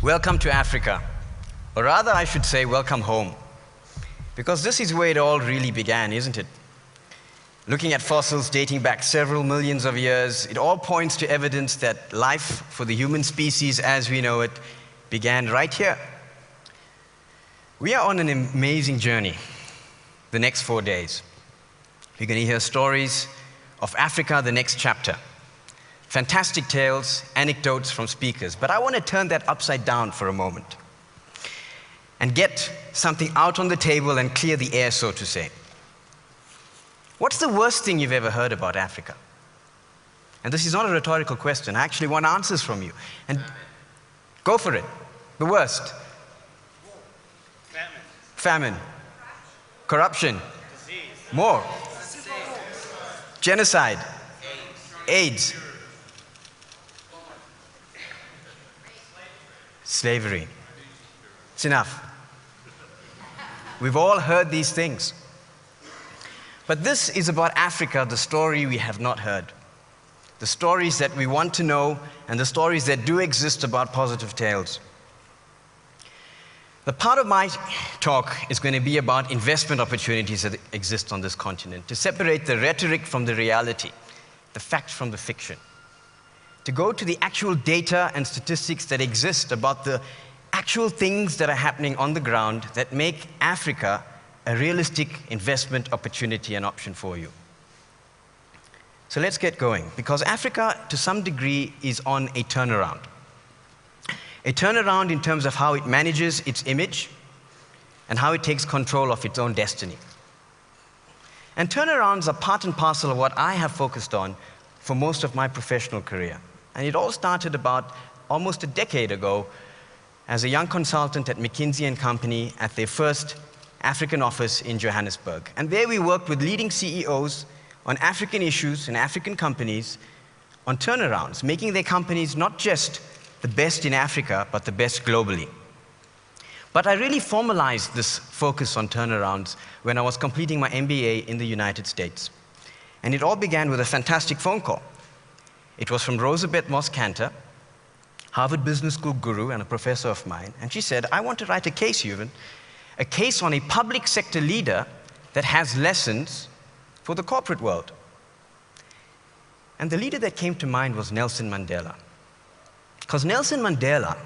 Welcome to Africa, or rather I should say welcome home, because this is where it all really began, isn't it? Looking at fossils dating back several millions of years, it all points to evidence that life for the human species as we know it began right here. We are on an amazing journey the next 4 days. We're going to hear stories of Africa, the next chapter. Fantastic tales, anecdotes from speakers. But I want to turn that upside down for a moment and get something out on the table and clear the air, so to say. What's the worst thing you've ever heard about Africa? And this is not a rhetorical question. I actually want answers from you. And go for it. The worst. Famine. Corruption. More. Genocide. AIDS. Slavery. It's enough. We've all heard these things. But this is about Africa, the story we have not heard. The stories that we want to know, and the stories that do exist about positive tales. The part of my talk is going to be about investment opportunities that exist on this continent, to separate the rhetoric from the reality, the fact from the fiction. To go to the actual data and statistics that exist about the actual things that are happening on the ground that make Africa a realistic investment opportunity and option for you. So let's get going, because Africa, to some degree, is on a turnaround. A turnaround in terms of how it manages its image and how it takes control of its own destiny. And turnarounds are part and parcel of what I have focused on for most of my professional career. And it all started about almost a decade ago as a young consultant at McKinsey & Company at their first African office in Johannesburg. And there we worked with leading CEOs on African issues and African companies on turnarounds, making their companies not just the best in Africa, but the best globally. But I really formalized this focus on turnarounds when I was completing my MBA in the United States. And it all began with a fantastic phone call. It was from Rosabeth Moss-Kanter, Harvard Business School guru and a professor of mine. And she said, I want to write a case, Ewan, a case on a public sector leader that has lessons for the corporate world. And the leader that came to mind was Nelson Mandela. Because Nelson Mandela,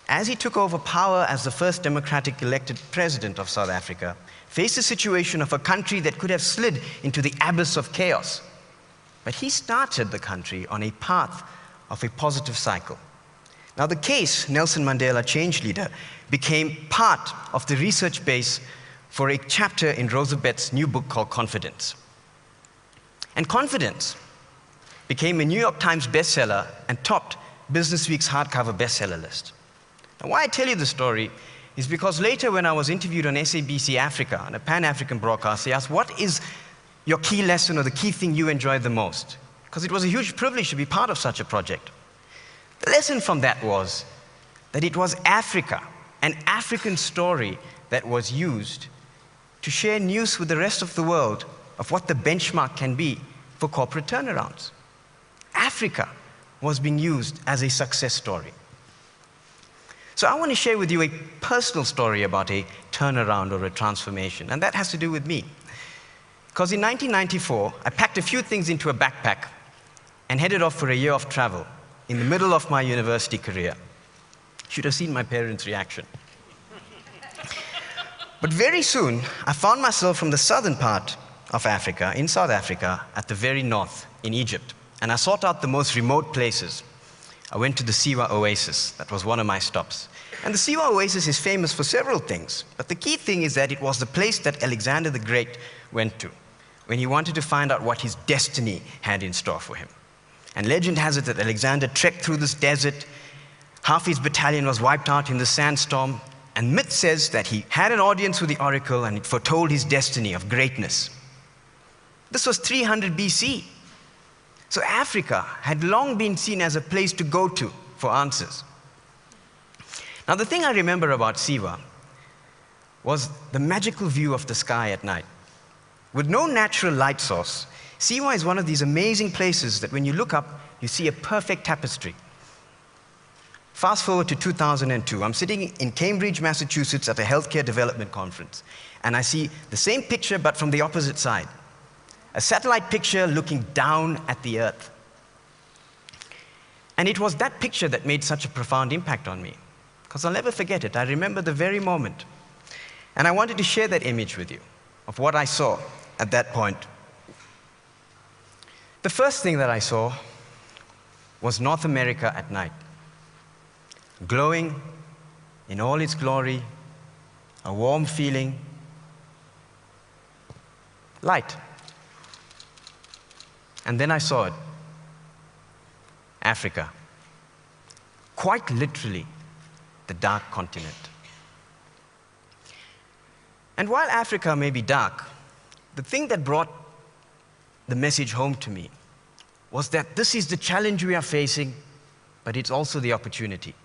as he took over power as the first democratic elected president of South Africa, faced a situation of a country that could have slid into the abyss of chaos. But he started the country on a path of a positive cycle. Now the case, Nelson Mandela Change Leader, became part of the research base for a chapter in Rosabeth's new book called Confidence. And Confidence became a New York Times bestseller and topped Business Week's hardcover bestseller list. Now why I tell you the story is because later when I was interviewed on SABC Africa, on a Pan-African broadcast, they asked, what is your key lesson or the key thing you enjoyed the most? Because it was a huge privilege to be part of such a project. The lesson from that was that it was Africa, an African story that was used to share news with the rest of the world of what the benchmark can be for corporate turnarounds. Africa was being used as a success story. So I want to share with you a personal story about a turnaround or a transformation, and that has to do with me. Because in 1994, I packed a few things into a backpack and headed off for a year of travel in the middle of my university career. Should have seen my parents' reaction. But very soon, I found myself from the southern part of Africa, in South Africa, at the very north, in Egypt. And I sought out the most remote places. I went to the Siwa Oasis. That was one of my stops. And the Siwa Oasis is famous for several things. But the key thing is that it was the place that Alexander the Great went to when he wanted to find out what his destiny had in store for him. And legend has it that Alexander trekked through this desert. Half his battalion was wiped out in the sandstorm. And myth says that he had an audience with the oracle and it foretold his destiny of greatness. This was 300 BC. So Africa had long been seen as a place to go to for answers. Now, the thing I remember about Siwa was the magical view of the sky at night. With no natural light source, Siwa is one of these amazing places that when you look up, you see a perfect tapestry. Fast forward to 2002. I'm sitting in Cambridge, Massachusetts at a healthcare development conference, and I see the same picture but from the opposite side. A satellite picture looking down at the Earth. And it was that picture that made such a profound impact on me, because I'll never forget it. I remember the very moment. And I wanted to share that image with you of what I saw at that point. The first thing that I saw was North America at night, glowing in all its glory, a warm feeling, light. And then I saw it, Africa, quite literally the dark continent. And while Africa may be dark, the thing that brought the message home to me was that this is the challenge we are facing, but it's also the opportunity.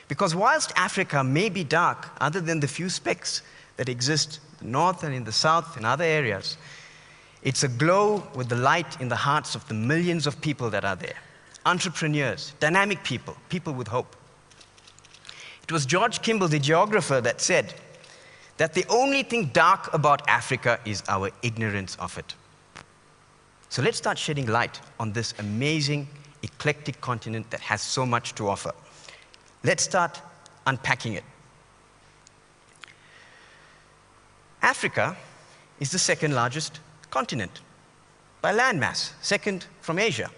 Because whilst Africa may be dark, other than the few specks that exist in the north and in the south and other areas, it's aglow with the light in the hearts of the millions of people that are there. Entrepreneurs, dynamic people, people with hope. It was George Kimball, the geographer, that said that the only thing dark about Africa is our ignorance of it. So let's start shedding light on this amazing, eclectic continent that has so much to offer. Let's start unpacking it. Africa is the second largest continent by landmass, second from Asia.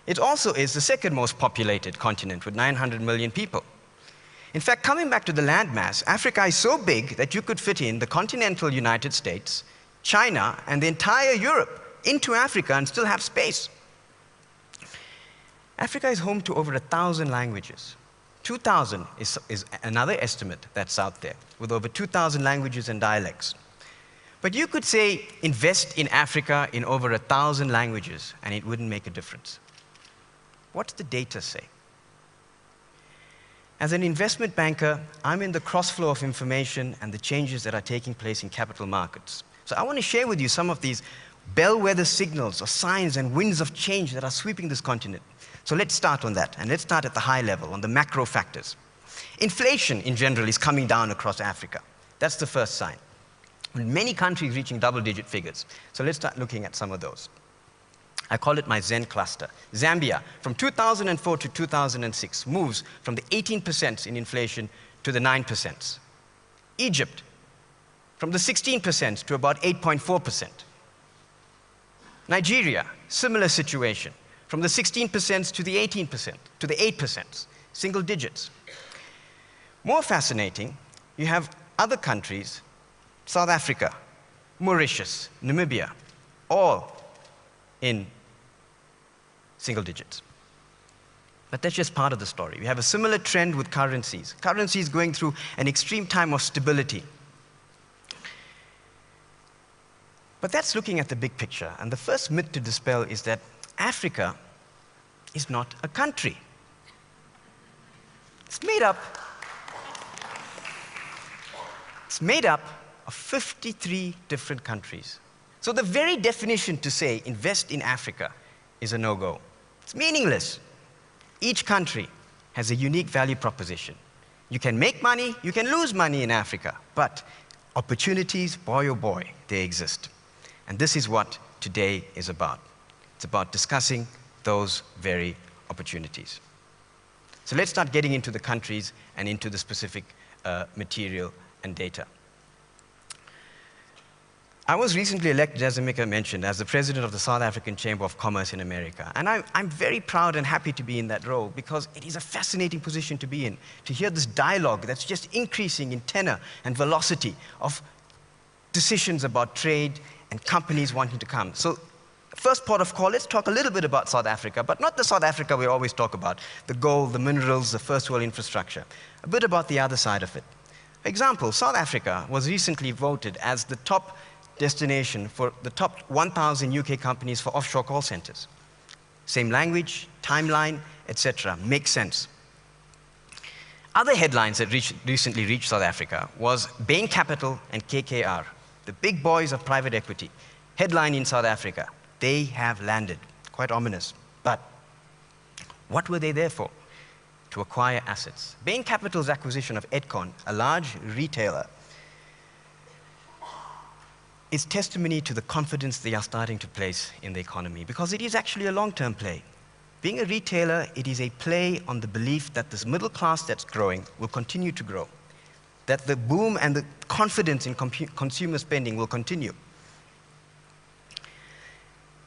It also is the second most populated continent with 900 million people. In fact, coming back to the landmass, Africa is so big that you could fit in the continental United States, China, and the entire Europe into Africa and still have space. Africa is home to over 1,000 languages. 2,000 is another estimate that's out there, with over 2,000 languages and dialects. But you could say, invest in Africa in over 1,000 languages, and it wouldn't make a difference. What's the data say? As an investment banker, I'm in the cross-flow of information and the changes that are taking place in capital markets. So I want to share with you some of these bellwether signals or signs and winds of change that are sweeping this continent. So let's start on that, and let's start at the high level, on the macro factors. Inflation, in general, is coming down across Africa. That's the first sign. With many countries reaching double-digit figures. So let's start looking at some of those. I call it my Zen cluster. Zambia, from 2004 to 2006, moves from the 18% in inflation to the 9%. Egypt, from the 16% to about 8.4%. Nigeria, similar situation, from the 16% to the 18%, to the 8%, single digits. More fascinating, you have other countries, South Africa, Mauritius, Namibia, all in single digits. But that's just part of the story. We have a similar trend with currencies. Currencies going through an extreme time of stability. But that's looking at the big picture. And the first myth to dispel is that Africa is not a country. It's made up of 53 different countries. So the very definition to say invest in Africa is a no-go. It's meaningless. Each country has a unique value proposition. You can make money, you can lose money in Africa, but opportunities, boy oh boy, they exist. And this is what today is about. It's about discussing those very opportunities. So let's start getting into the countries and into the specific material and data. I was recently elected, as Emeka mentioned, as the president of the South African Chamber of Commerce in America. And I'm very proud and happy to be in that role because it is a fascinating position to be in, to hear this dialogue that's just increasing in tenor and velocity of decisions about trade and companies wanting to come. So first port of call, let's talk a little bit about South Africa, but not the South Africa we always talk about, the gold, the minerals, the first world infrastructure. A bit about the other side of it. For example, South Africa was recently voted as the top destination for the top 1,000 UK companies for offshore call centers. Same language, timeline, etc. Makes sense. Other headlines that recently reached South Africa was Bain Capital and KKR, the big boys of private equity. Headline in South Africa, they have landed. Quite ominous. But what were they there for? To acquire assets. Bain Capital's acquisition of Edcon, a large retailer, is testimony to the confidence they are starting to place in the economy, because it is actually a long-term play. Being a retailer, it is a play on the belief that this middle class that's growing will continue to grow, that the boom and the confidence in consumer spending will continue.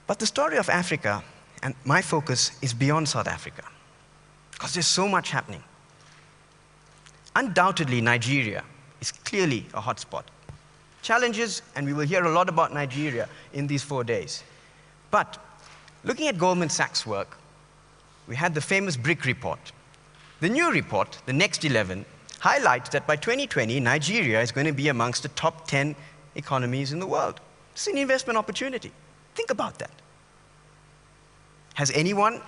But the story of Africa, and my focus, is beyond South Africa, because there's so much happening. Undoubtedly, Nigeria is clearly a hotspot. Challenges, and we will hear a lot about Nigeria in these 4 days. But looking at Goldman Sachs' work, we had the famous BRIC report. The new report, the Next 11, highlights that by 2020, Nigeria is going to be amongst the top 10 economies in the world. It's an investment opportunity. Think about that. Has anyone,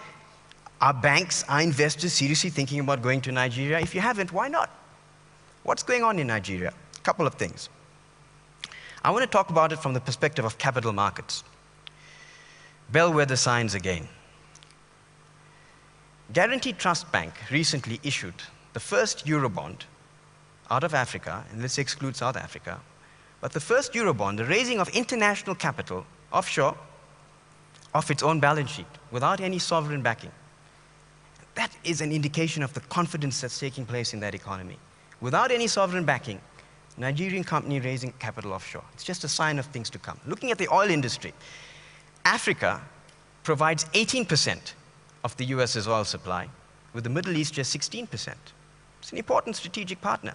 our banks, our investors, seriously thinking about going to Nigeria? If you haven't, why not? What's going on in Nigeria? A couple of things. I want to talk about it from the perspective of capital markets. Bellwether signs again. Guaranty Trust Bank recently issued the first Eurobond out of Africa, and let's exclude South Africa, but the first Eurobond, the raising of international capital offshore, off its own balance sheet, without any sovereign backing. That is an indication of the confidence that's taking place in that economy. Without any sovereign backing, Nigerian company raising capital offshore. It's just a sign of things to come. Looking at the oil industry, Africa provides 18% of the US's oil supply, with the Middle East just 16%. It's an important strategic partner.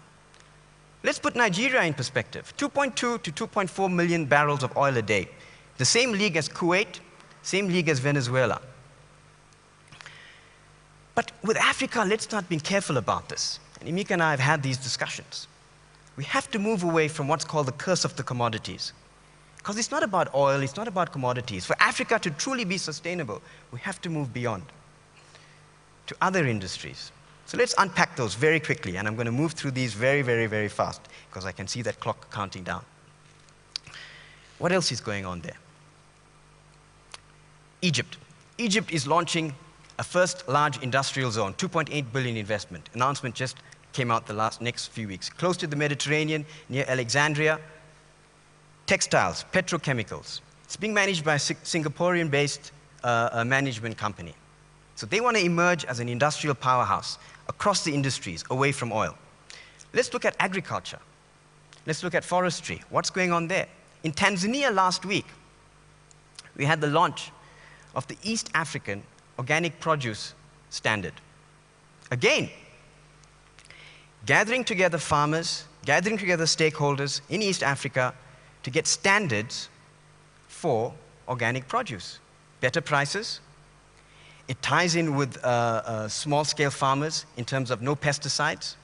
Let's put Nigeria in perspective. 2.2 to 2.4 million barrels of oil a day. The same league as Kuwait, same league as Venezuela. But with Africa, let's start being careful about this. And Emeka and I have had these discussions. We have to move away from what's called the curse of the commodities. Because it's not about oil, it's not about commodities. For Africa to truly be sustainable, we have to move beyond to other industries. So let's unpack those very quickly, and I'm going to move through these very, very, very fast, because I can see that clock counting down. What else is going on there? Egypt. Egypt is launching a first large industrial zone, 2.8 billion investment. Announcement just came out the next few weeks. Close to the Mediterranean, near Alexandria. Textiles, petrochemicals. It's being managed by a Singaporean-based management company. So they want to emerge as an industrial powerhouse across the industries, away from oil. Let's look at agriculture. Let's look at forestry. What's going on there? In Tanzania last week, we had the launch of the East African Organic Produce Standard. Again, gathering together farmers, gathering together stakeholders in East Africa to get standards for organic produce. Better prices. It ties in with small-scale farmers in terms of no pesticides,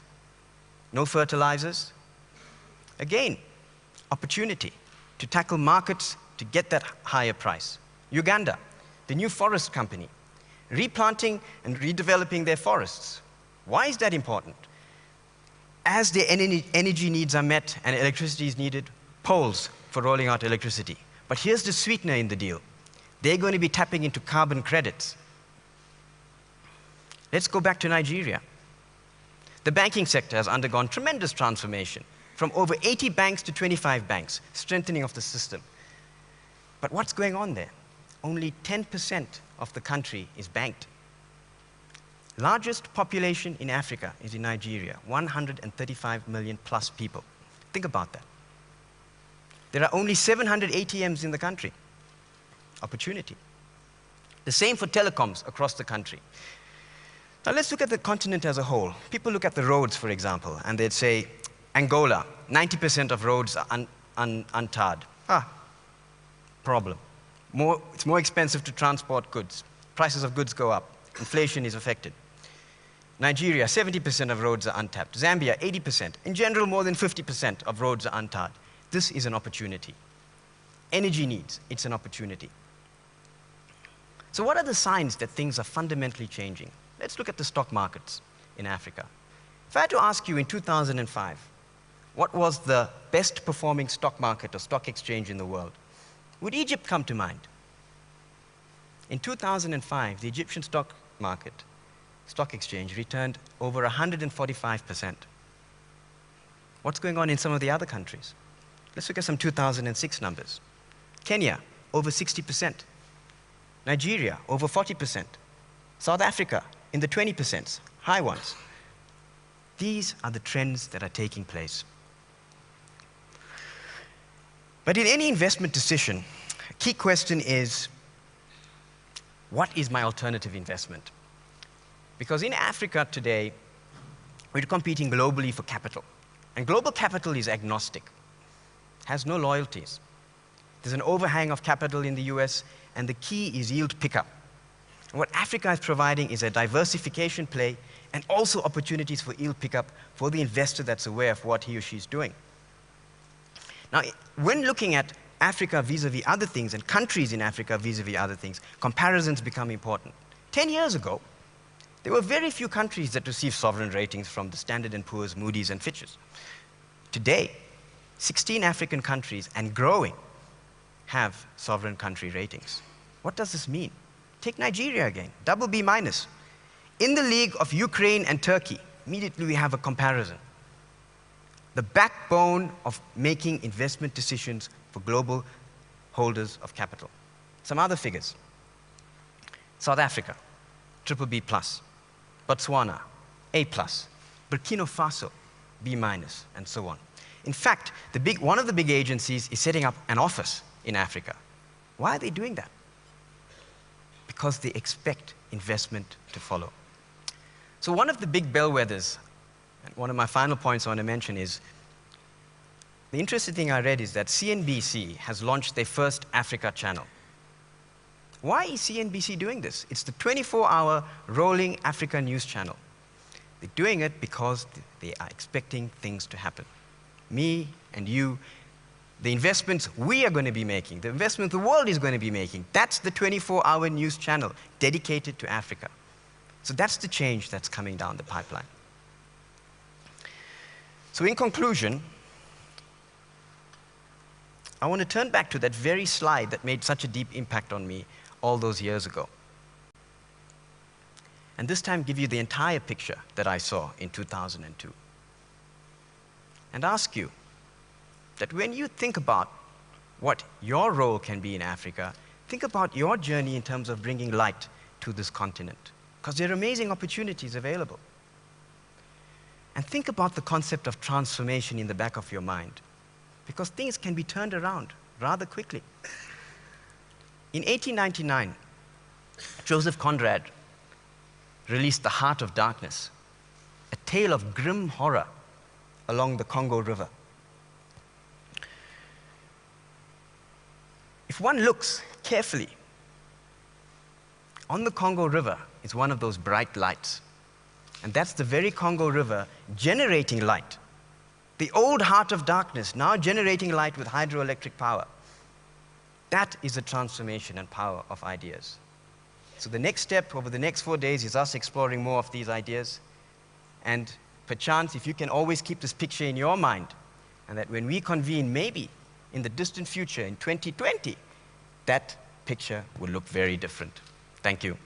no fertilizers. Again, opportunity to tackle markets to get that higher price. Uganda, the new forest company, replanting and redeveloping their forests. Why is that important? As their energy needs are met and electricity is needed, poles for rolling out electricity. But here's the sweetener in the deal. They're going to be tapping into carbon credits. Let's go back to Nigeria. The banking sector has undergone tremendous transformation, from over 80 banks to 25 banks, strengthening of the system. But what's going on there? Only 10% of the country is banked. Largest population in Africa is in Nigeria, 135 million plus people. Think about that. There are only 700 ATMs in the country. Opportunity. The same for telecoms across the country. Now let's look at the continent as a whole. People look at the roads, for example, and they'd say, Angola, 90% of roads are untarred. Problem. It's more expensive to transport goods. Prices of goods go up. Inflation is affected. Nigeria, 70% of roads are untapped. Zambia, 80%. In general, more than 50% of roads are untarred. This is an opportunity. Energy needs, it's an opportunity. So what are the signs that things are fundamentally changing? Let's look at the stock markets in Africa. If I had to ask you in 2005, what was the best performing stock market or stock exchange in the world, would Egypt come to mind? In 2005, the Egyptian stock market, stock exchange, returned over 145%. What's going on in some of the other countries? Let's look at some 2006 numbers. Kenya, over 60%. Nigeria, over 40%. South Africa, in the 20%, high ones. These are the trends that are taking place. But in any investment decision, a key question is, what is my alternative investment? Because in Africa today, we're competing globally for capital. And global capital is agnostic, has no loyalties. There's an overhang of capital in the US, and the key is yield pickup. And what Africa is providing is a diversification play and also opportunities for yield pickup for the investor that's aware of what he or she is doing. Now, when looking at Africa vis-a-vis other things and countries in Africa vis-a-vis other things, comparisons become important. 10 years ago, there were very few countries that received sovereign ratings from the Standard & Poor's, Moody's, and Fitch's. Today, 16 African countries, and growing, have sovereign country ratings. What does this mean? Take Nigeria again, double B minus. In the league of Ukraine and Turkey, immediately we have a comparison. The backbone of making investment decisions for global holders of capital. Some other figures. South Africa, triple B plus. Botswana, A plus. Burkina Faso, B minus, and so on. In fact, one of the big agencies is setting up an office in Africa. Why are they doing that? Because they expect investment to follow. So one of the big bellwethers, and one of my final points I want to mention is, the interesting thing I read is that CNBC has launched their first Africa channel. Why is CNBC doing this? It's the 24-hour rolling Africa news channel. They're doing it because they are expecting things to happen. Me and you, the investments we are going to be making, the investment the world is going to be making, that's the 24-hour news channel dedicated to Africa. So that's the change that's coming down the pipeline. So in conclusion, I want to turn back to that very slide that made such a deep impact on me all those years ago. And this time give you the entire picture that I saw in 2002. And ask you that when you think about what your role can be in Africa, think about your journey in terms of bringing light to this continent, because there are amazing opportunities available. And think about the concept of transformation in the back of your mind, because things can be turned around rather quickly. In 1899, Joseph Conrad released The Heart of Darkness, a tale of grim horror along the Congo River. If one looks carefully, on the Congo River is one of those bright lights. And that's the very Congo River generating light. The old Heart of Darkness now generating light with hydroelectric power. That is the transformation and power of ideas. So the next step over the next 4 days is us exploring more of these ideas. And perchance, if you can always keep this picture in your mind, and that when we convene, maybe in the distant future, in 2020, that picture will look very different. Thank you.